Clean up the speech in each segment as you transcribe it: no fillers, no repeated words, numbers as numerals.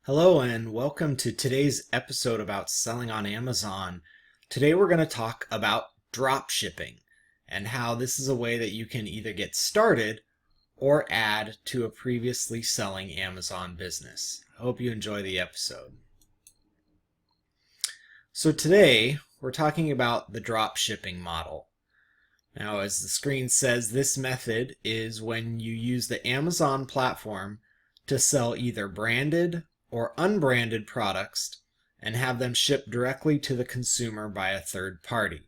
Hello and welcome to today's episode about selling on Amazon. Today we're going to talk about drop shipping and how this is a way that you can either get started or add to a previously selling Amazon business. I hope you enjoy the episode. So today we're talking about the drop shipping model. Now, as the screen says, this method is when you use the Amazon platform to sell either branded or unbranded products and have them shipped directly to the consumer by a third party.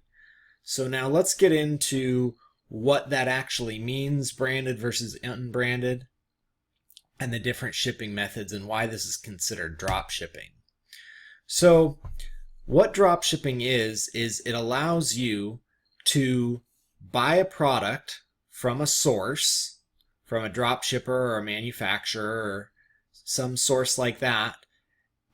So now let's get into what that actually means, branded versus unbranded, and the different shipping methods and why this is considered drop shipping. So what drop shipping is it allows you to buy a product from a source, from a drop shipper or a manufacturer or some source like that,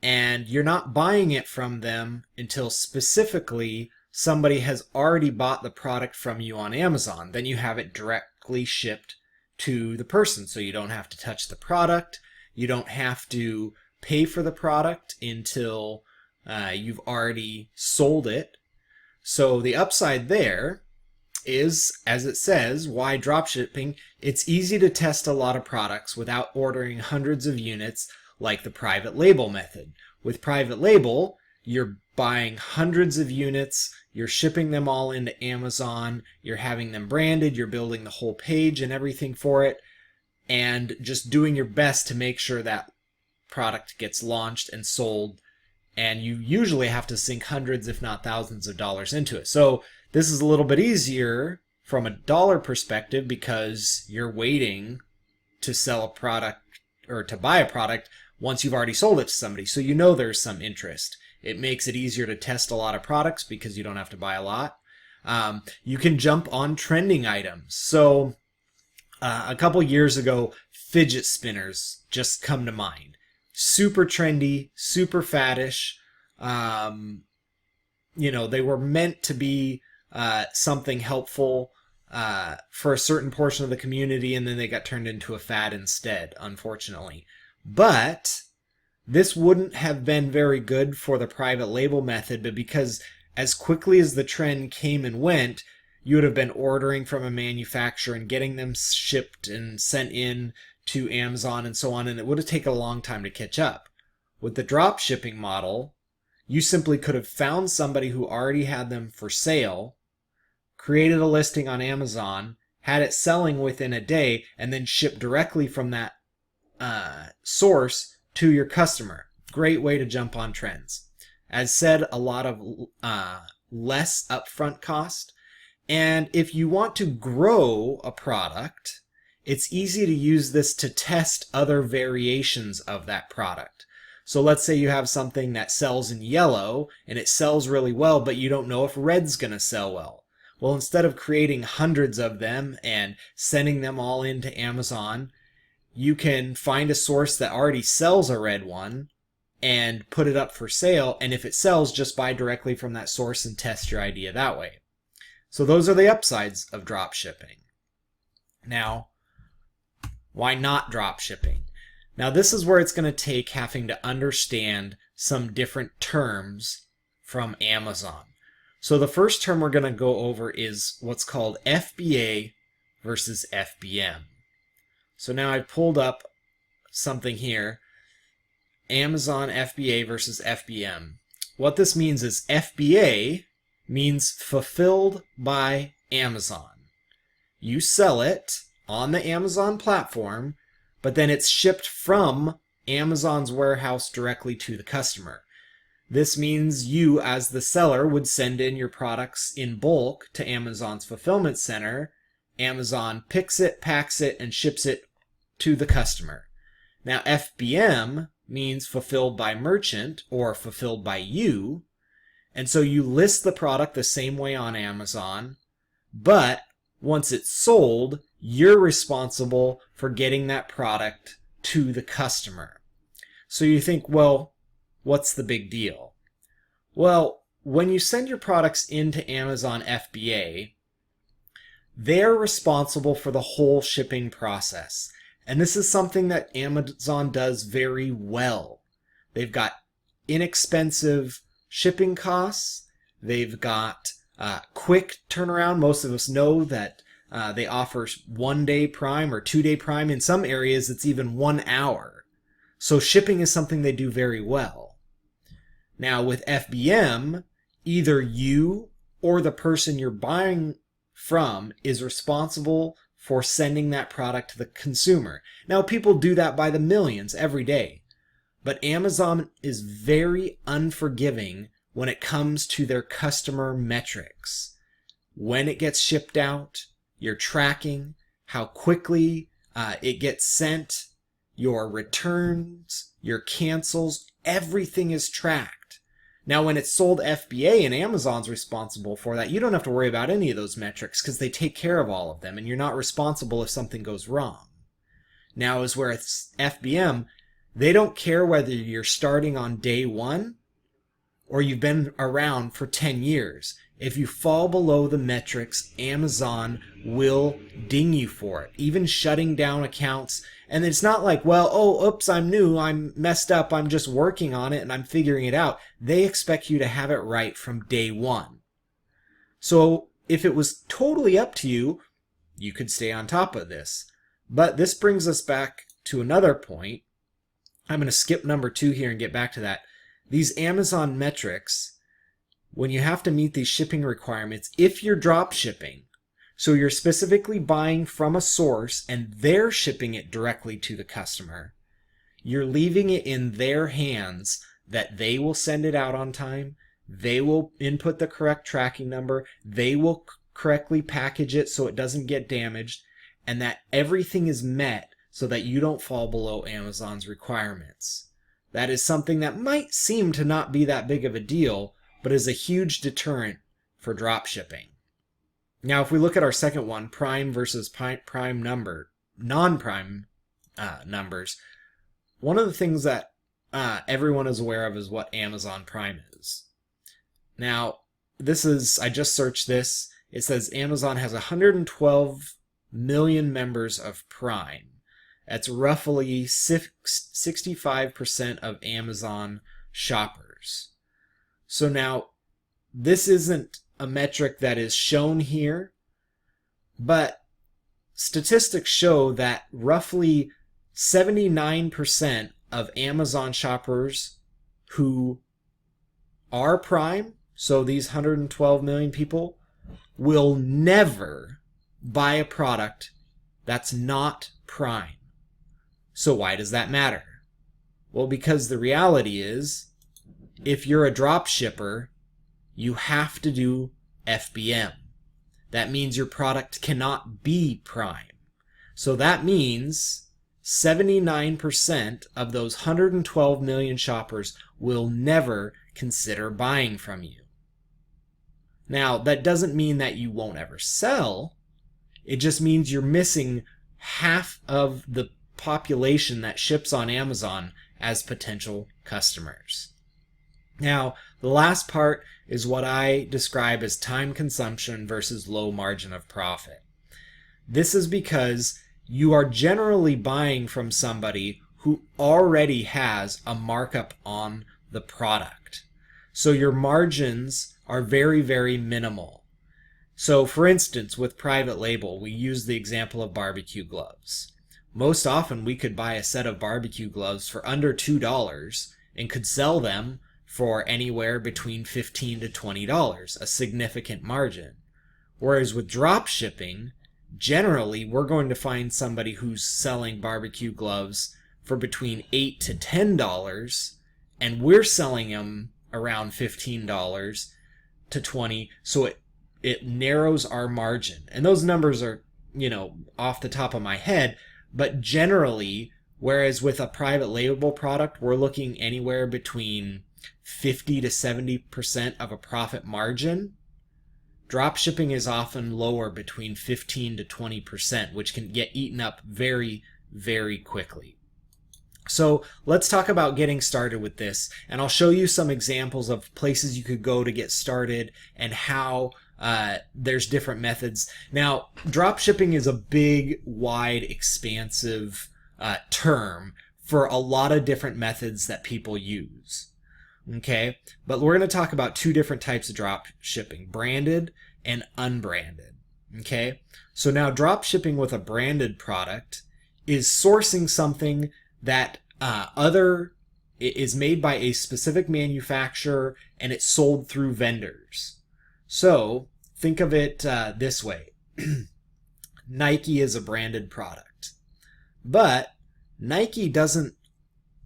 and you're not buying it from them until specifically somebody has already bought the product from you on Amazon. Then you have it directly shipped to the person, so you don't have to touch the product, you don't have to pay for the product until you've already sold it. So the upside there is, as it says, why dropshipping? It's easy to test a lot of products without ordering hundreds of units like the private label method. With private label, you're buying hundreds of units, you're shipping them all into Amazon, you're having them branded, you're building the whole page and everything for it, and just doing your best to make sure that product gets launched and sold, and you usually have to sink hundreds if not thousands of dollars into it. So this is a little bit easier from a dollar perspective because you're waiting to sell a product or to buy a product once you've already sold it to somebody. So you know there's some interest. It makes it easier to test a lot of products because you don't have to buy a lot. You can jump on trending items. So a couple years ago, fidget spinners just come to mind. Super trendy, super faddish. They were meant to be something helpful for a certain portion of the community, and then they got turned into a fad instead, unfortunately. But this wouldn't have been very good for the private label method, but because as quickly as the trend came and went, you would have been ordering from a manufacturer and getting them shipped and sent in to Amazon and so on, and it would have taken a long time to catch up. With the drop shipping model, you simply could have found somebody who already had them for sale, created a listing on Amazon, had it selling within a day, and then shipped directly from that source to your customer. Great way to jump on trends. As said, a lot of less upfront cost. And if you want to grow a product, it's easy to use this to test other variations of that product. So let's say you have something that sells in yellow and it sells really well, but you don't know if red's going to sell well. Well, instead of creating hundreds of them and sending them all into Amazon, you can find a source that already sells a red one and put it up for sale. And if it sells, just buy directly from that source and test your idea that way. So those are the upsides of drop shipping. Now, why not drop shipping? Now, this is where it's going to take having to understand some different terms from Amazon. So the first term we're going to go over is what's called FBA versus FBM. So now I've pulled up something here, Amazon FBA versus FBM. What this means is FBA means fulfilled by Amazon. You sell it on the Amazon platform, but then it's shipped from Amazon's warehouse directly to the customer. This means you, as the seller, would send in your products in bulk to Amazon's fulfillment center. Amazon picks it, packs it, and ships it to the customer. Now, FBM means fulfilled by merchant or fulfilled by you. And so you list the product the same way on Amazon, but once it's sold, you're responsible for getting that product to the customer. So you think, well, what's the big deal? Well, when you send your products into Amazon FBA, they're responsible for the whole shipping process. And this is something that Amazon does very well. They've got inexpensive shipping costs. They've got quick turnaround. Most of us know that they offer 1-day Prime or 2-day Prime. In some areas, it's even 1 hour. So shipping is something they do very well. Now with FBM, either you or the person you're buying from is responsible for sending that product to the consumer. Now people do that by the millions every day, but Amazon is very unforgiving when it comes to their customer metrics. When it gets shipped out, you're tracking how quickly it gets sent, your returns, your cancels, everything is tracked. Now, when it's sold FBA and Amazon's responsible for that, you don't have to worry about any of those metrics because they take care of all of them and you're not responsible if something goes wrong. Now, as where it's FBM, they don't care whether you're starting on day 1 or you've been around for 10 years. If you fall below the metrics, Amazon will ding you for it, even shutting down accounts. And it's not like, well, oh, oops, I'm new, I'm messed up, I'm just working on it and I'm figuring it out. They expect you to have it right from day 1. So if it was totally up to you, you could stay on top of this. But this brings us back to another point. I'm going to skip number 2 here and get back to that. These Amazon metrics, when you have to meet these shipping requirements, if you're drop shipping, so you're specifically buying from a source and they're shipping it directly to the customer, you're leaving it in their hands that they will send it out on time, they will input the correct tracking number, they will correctly package it so it doesn't get damaged, and that everything is met so that you don't fall below Amazon's requirements. That is something that might seem to not be that big of a deal, but is a huge deterrent for drop shipping. Now, if we look at our second one, prime versus prime number, non-prime numbers, one of the things that everyone is aware of is what Amazon Prime is. Now, I just searched this. It says Amazon has 112 million members of Prime. That's roughly 65% of Amazon shoppers. So now, this isn't a metric that is shown here, but statistics show that roughly 79% of Amazon shoppers who are Prime, so these 112 million people, will never buy a product that's not Prime. So why does that matter? Well, because the reality is, if you're a drop shipper, you have to do FBM. That means your product cannot be Prime. So that means 79% of those 112 million shoppers will never consider buying from you. Now, that doesn't mean that you won't ever sell. It just means you're missing half of the population that ships on Amazon as potential customers. Now, the last part is what I describe as time consumption versus low margin of profit. This is because you are generally buying from somebody who already has a markup on the product. So your margins are very, very minimal. So for instance, with private label, we use the example of barbecue gloves. Most often we could buy a set of barbecue gloves for under $2 and could sell them for anywhere between $15 to $20, a significant margin. Whereas with drop shipping, generally we're going to find somebody who's selling barbecue gloves for between $8 to $10, and we're selling them around $15 to $20, so it narrows our margin. And those numbers are, off the top of my head, but generally, whereas with a private label product, we're looking anywhere between 50 to 70% of a profit margin, drop shipping is often lower, between 15 to 20%, which can get eaten up very, very quickly. So let's talk about getting started with this, and I'll show you some examples of places you could go to get started and how there's different methods. Now, drop shipping is a big, wide, expansive term for a lot of different methods that people use. Okay, but we're going to talk about two different types of drop shipping, branded and unbranded. Okay, so now drop shipping with a branded product is sourcing something that is made by a specific manufacturer and it's sold through vendors. So think of it this way. Nike is a branded product, but Nike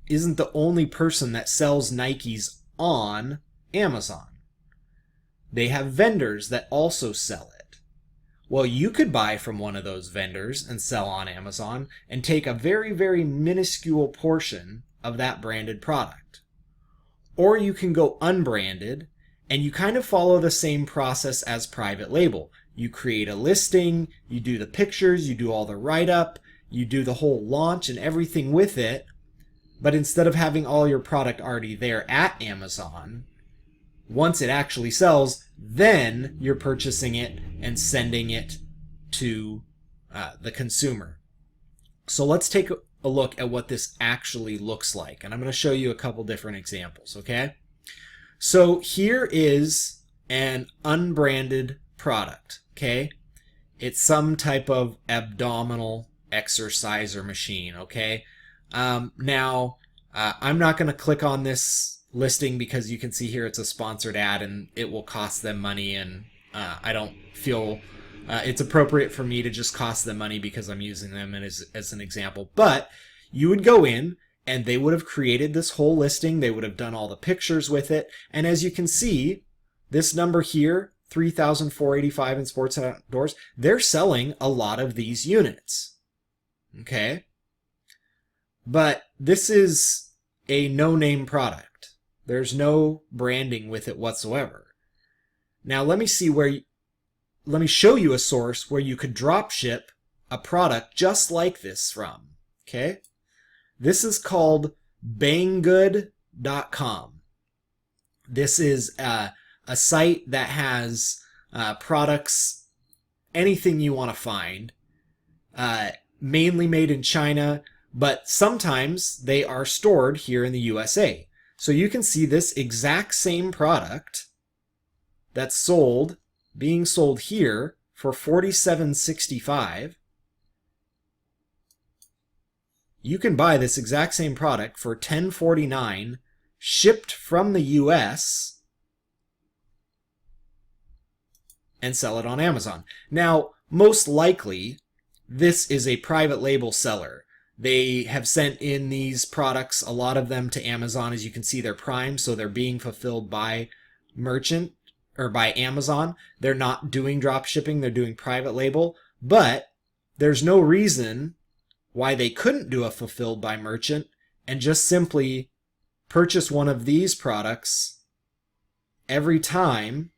isn't the only person that sells Nikes on Amazon. They have vendors that also sell it. Well, you could buy from one of those vendors and sell on Amazon and take a very, very minuscule portion of that branded product. Or you can go unbranded and you kind of follow the same process as private label. You create a listing, you do the pictures, you do all the write-up, you do the whole launch and everything with it. But instead of having all your product already there at Amazon, once it actually sells, then you're purchasing it and sending it to the consumer. So let's take a look at what this actually looks like. And I'm going to show you a couple different examples, okay? So here is an unbranded product, okay? It's some type of abdominal exerciser machine, okay? Now, I'm not going to click on this listing because you can see here it's a sponsored ad and it will cost them money, and I don't feel it's appropriate for me to just cost them money because I'm using them as an example. But you would go in and they would have created this whole listing. They would have done all the pictures with it. And as you can see, this number here, 3,485 in sports and outdoors, they're selling a lot of these units. Okay? But this is a no-name product. There's no branding with it whatsoever. Now let me show you a source where you could drop ship a product just like this from. Okay? This is called banggood.com. This is a site that has products, anything you want to find, mainly made in China, but sometimes they are stored here in the USA. So you can see this exact same product that's being sold here for $47.65. You can buy this exact same product for $10.49 shipped from the US and sell it on Amazon. Now, most likely, this is a private label seller. They have sent in these products, a lot of them, to Amazon. As you can see, they're Prime, so they're being fulfilled by merchant or by Amazon. They're not doing drop shipping, they're doing private label, but there's no reason why they couldn't do a fulfilled by merchant and just simply purchase one of these products every time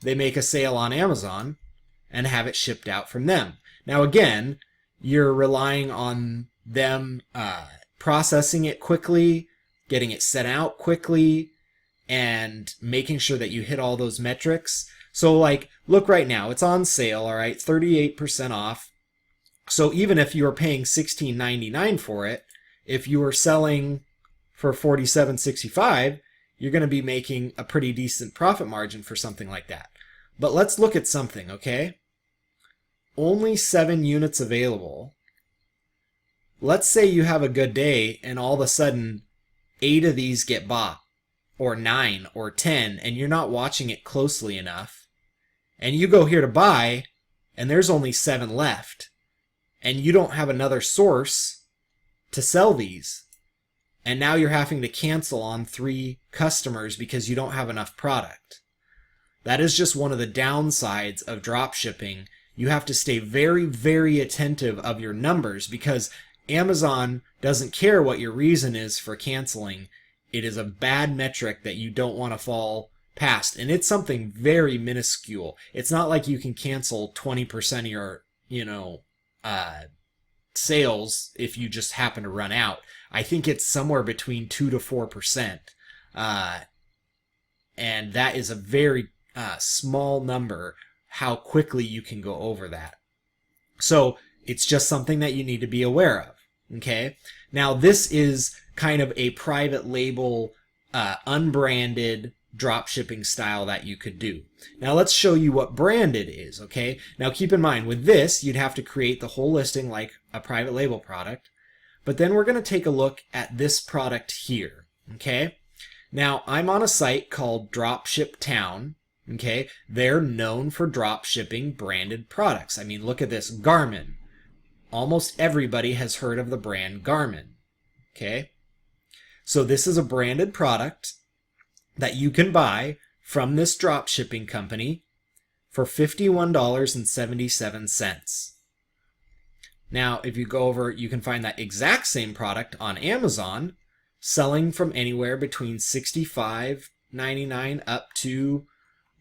they make a sale on Amazon and have it shipped out from them. Now again, you're relying on them processing it quickly, getting it sent out quickly, and making sure that you hit all those metrics. So like, look right now, it's on sale, all right, 38% off. So even if you were paying $16.99 for it, if you were selling for $47.65, you're going to be making a pretty decent profit margin for something like that. But let's look at something, okay? Only 7 units available. Let's say you have a good day and all of a sudden 8 of these get bought, or 9 or 10, and you're not watching it closely enough. And you go here to buy and there's only 7 left. And you don't have another source to sell these. And now you're having to cancel on 3 customers because you don't have enough product. That is just one of the downsides of drop shipping. You have to stay very, very attentive of your numbers because Amazon doesn't care what your reason is for canceling. It is a bad metric that you don't want to fall past. And it's something very minuscule. It's not like you can cancel 20% of your, sales if you just happen to run out. I think it's somewhere between 2 to 4%. And that is a very small number, how quickly you can go over that. So it's just something that you need to be aware of. Okay. Now this is kind of a private label, unbranded drop shipping style that you could do. Now let's show you what branded is. Okay. Now keep in mind with this, you'd have to create the whole listing like a private label product. But then we're going to take a look at this product here. Okay. Now I'm on a site called Dropship Town. Okay. They're known for drop shipping branded products. I mean, look at this, Garmin. Almost everybody has heard of the brand Garmin. Okay. So this is a branded product that you can buy from this drop shipping company for $51.77. Now, if you go over, you can find that exact same product on Amazon, selling from anywhere between $65.99 up to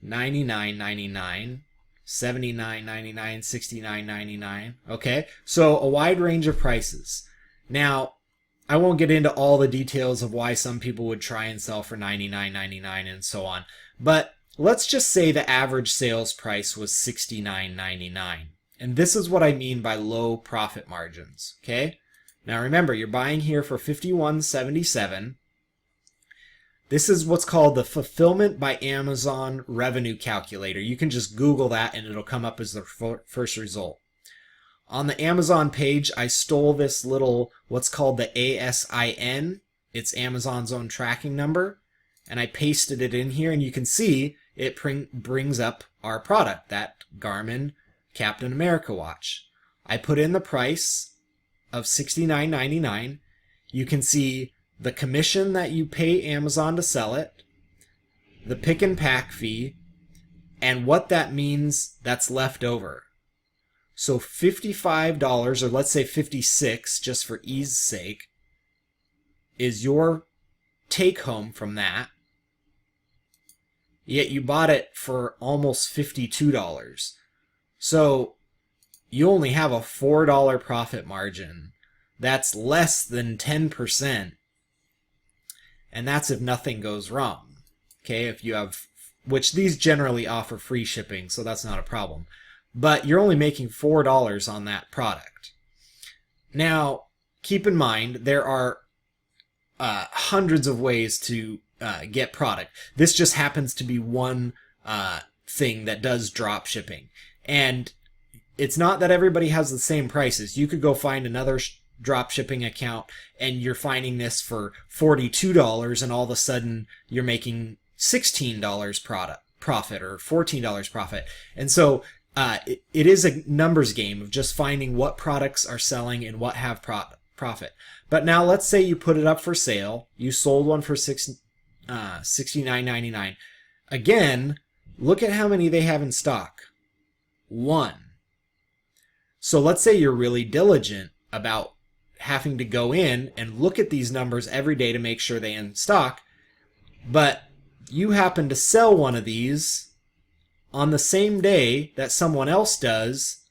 $99.99, $79.99, $69.99. Okay, so a wide range of prices. Now, I won't get into all the details of why some people would try and sell for $99.99 and so on, but let's just say the average sales price was $69.99. And this is what I mean by low profit margins, okay? Now remember, you're buying here for $51.77. This is what's called the Fulfillment by Amazon Revenue Calculator. You can just Google that and it'll come up as the first result. On the Amazon page, I stole this little, what's called the ASIN. It's Amazon's own tracking number. And I pasted it in here, and you can see it brings up our product, that Garmin Captain America watch. I put in the price of $69.99. You can see the commission that you pay Amazon to sell it, the pick and pack fee, and what that means that's left over. So $55, or let's say $56, just for ease sake, is your take home from that. Yet you bought it for almost $52. So you only have a $4 profit margin. That's less than 10%. And that's if nothing goes wrong. Okay, if you have, which these generally offer free shipping, so that's not a problem. But you're only making $4 on that product. Now, keep in mind, there are hundreds of ways to get product. This just happens to be one thing that does drop shipping. And it's not that everybody has the same prices. You could go find another drop shipping account and you're finding this for $42 and all of a sudden you're making $16 profit or $14 profit. And so it is a numbers game of just finding what products are selling and what have profit. But now let's say you put it up for sale. You sold one for $69.99. Again, look at how many they have in stock. One. So let's say you're really diligent about having to go in and look at these numbers every day to make sure they're in stock, but you happen to sell one of these on the same day that someone else does,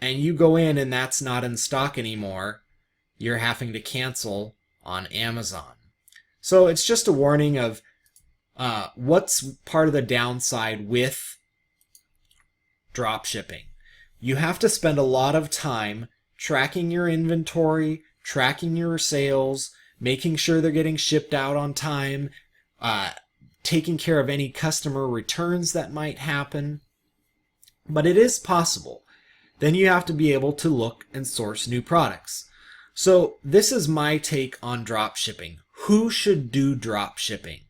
and you go in and that's not in stock anymore, you're having to cancel on Amazon. So it's just a warning of what's part of the downside with drop shipping. You have to spend a lot of time tracking your inventory, tracking your sales, making sure they're getting shipped out on time, taking care of any customer returns that might happen. But it is possible. Then you have to be able to look and source new products. So this is my take on drop shipping. Who should do drop shipping?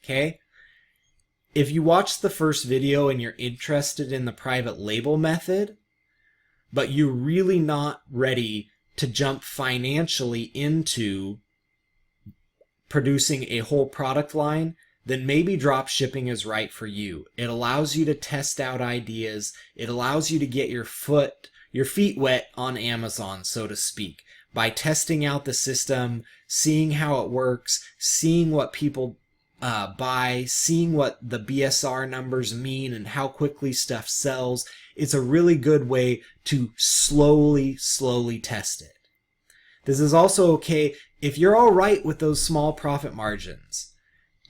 Okay? If you watch the first video and you're interested in the private label method, but you're really not ready to jump financially into producing a whole product line, then maybe drop shipping is right for you. It allows you to test out ideas. It allows you to get your feet wet on Amazon, so to speak, by testing out the system, seeing how it works, seeing what people buy, seeing what the BSR numbers mean and how quickly stuff sells. It's a really good way to slowly test it. This is also okay if you're all right with those small profit margins.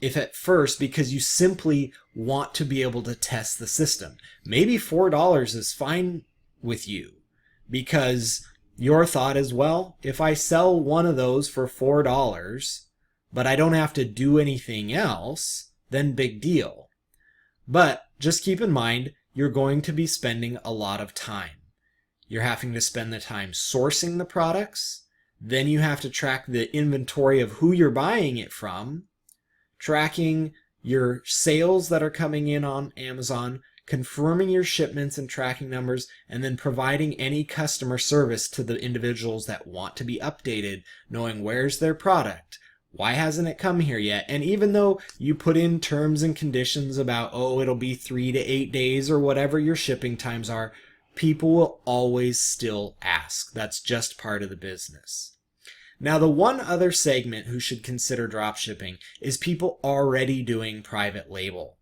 If at first, because you simply want to be able to test the system. Maybe $4 is fine with you because your thought is, well, if I sell one of those for $4, but I don't have to do anything else, then big deal. But just keep in mind, you're going to be spending a lot of time. You're having to spend the time sourcing the products. Then you have to track the inventory of who you're buying it from, tracking your sales that are coming in on Amazon, confirming your shipments and tracking numbers, and then providing any customer service to the individuals that want to be updated, knowing where's their product, why hasn't it come here yet? And even though you put in terms and conditions about, oh, it'll be 3 to 8 days or whatever your shipping times are, people will always still ask. That's just part of the business. Now, the one other segment who should consider dropshipping is people already doing private label.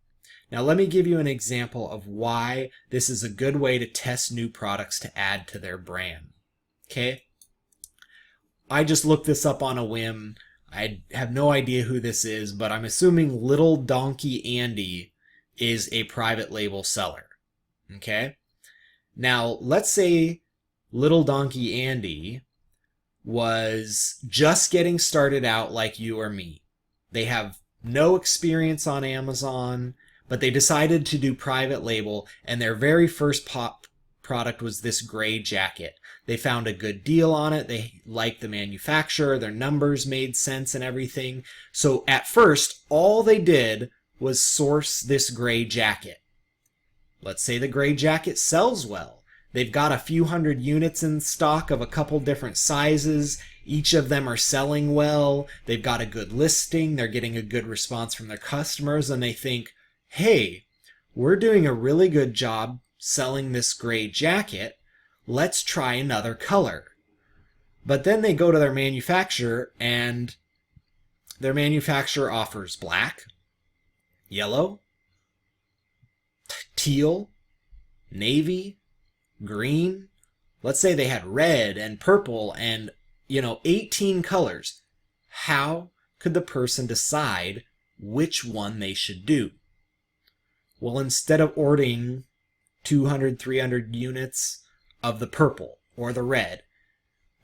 Now, let me give you an example of why this is a good way to test new products to add to their brand. Okay? I just looked this up on a whim. I have no idea who this is, but I'm assuming Little Donkey Andy is a private label seller. Okay? Now, let's say Little Donkey Andy was just getting started out like you or me. They have no experience on Amazon, but they decided to do private label, and their very first product was this gray jacket. They found a good deal on it. They liked the manufacturer. Their numbers made sense and everything. So at first, all they did was source this gray jacket. Let's say the gray jacket sells well. They've got a few hundred units in stock of a couple different sizes. Each of them are selling well. They've got a good listing. They're getting a good response from their customers, and they think, hey, we're doing a really good job selling this gray jacket. Let's try another color. But then they go to their manufacturer, and their manufacturer offers black, yellow, teal, navy, green. Let's say they had red and purple and, 18 colors. How could the person decide which one they should do? Well, instead of ordering 200, 300 units of the purple or the red,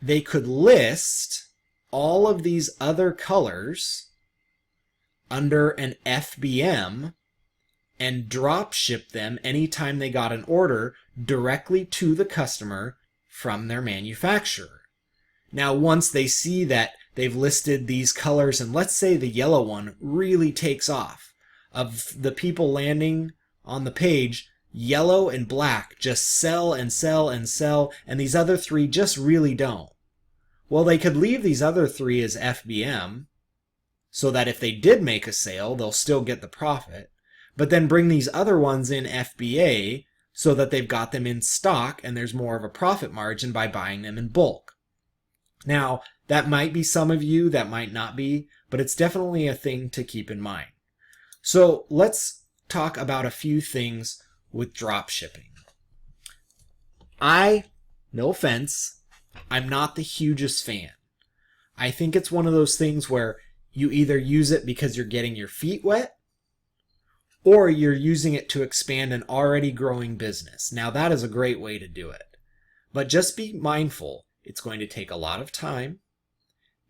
they could list all of these other colors under an FBM and drop ship them anytime they got an order directly to the customer from their manufacturer. Now, once they see that they've listed these colors, and let's say the yellow one really takes off, of the people landing on the page, yellow and black just sell and sell and sell, and these other three just really don't. Well, they could leave these other three as FBM, so that if they did make a sale, they'll still get the profit, but then bring these other ones in FBA so that they've got them in stock and there's more of a profit margin by buying them in bulk. Now, that might be some of you, that might not be, but it's definitely a thing to keep in mind. So let's talk about a few things with drop shipping. No offense, I'm not the hugest fan. I think it's one of those things where you either use it because you're getting your feet wet, or you're using it to expand an already growing business. Now, that is a great way to do it. But just be mindful, it's going to take a lot of time,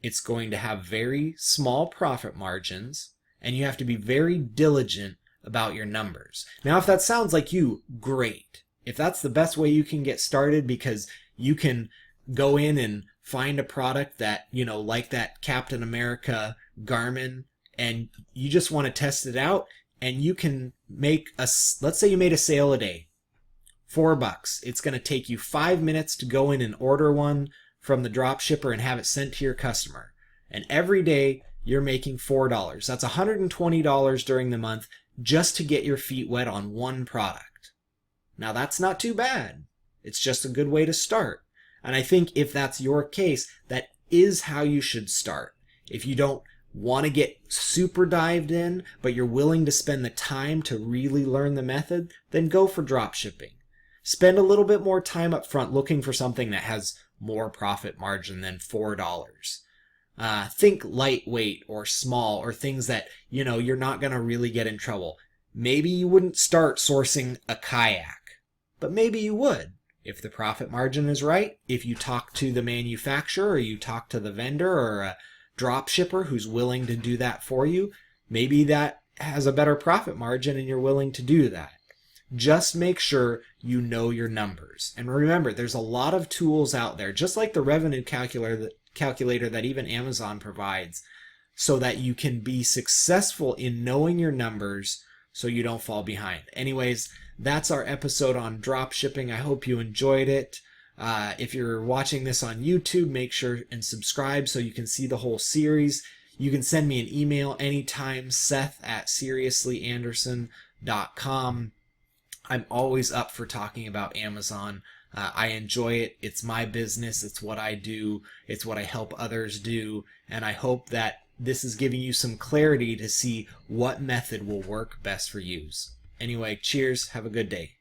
it's going to have very small profit margins, and you have to be very diligent about your numbers. Now, if that sounds like you, great. If that's the best way you can get started because you can go in and find a product that, like that Captain America Garmin, and you just want to test it out, and you can make let's say you made a sale a day, $4. It's going to take you 5 minutes to go in and order one from the drop shipper and have it sent to your customer. And every day you're making $4. That's $120 during the month just to get your feet wet on one product. Now, that's not too bad. It's just a good way to start. And I think if that's your case, that is how you should start. If you don't want to get super dived in, but you're willing to spend the time to really learn the method, then go for drop shipping. Spend a little bit more time up front looking for something that has more profit margin than $4. Think lightweight or small, or things that, you're not going to really get in trouble. Maybe you wouldn't start sourcing a kayak, but maybe you would If the profit margin is right, if you talk to the manufacturer or you talk to the vendor or a drop shipper who's willing to do that for you, maybe that has a better profit margin and you're willing to do that. Just make sure you know your numbers. And remember, there's a lot of tools out there, just like the revenue calculator that even Amazon provides, so that you can be successful in knowing your numbers so you don't fall behind. Anyways, that's our episode on drop shipping. I hope you enjoyed it. If you're watching this on YouTube, make sure and subscribe so you can see the whole series. You can send me an email anytime, seth@seriouslyanderson.com. I'm always up for talking about Amazon. I enjoy it. It's my business. It's what I do. It's what I help others do. And I hope that this is giving you some clarity to see what method will work best for you. Anyway, cheers. Have a good day.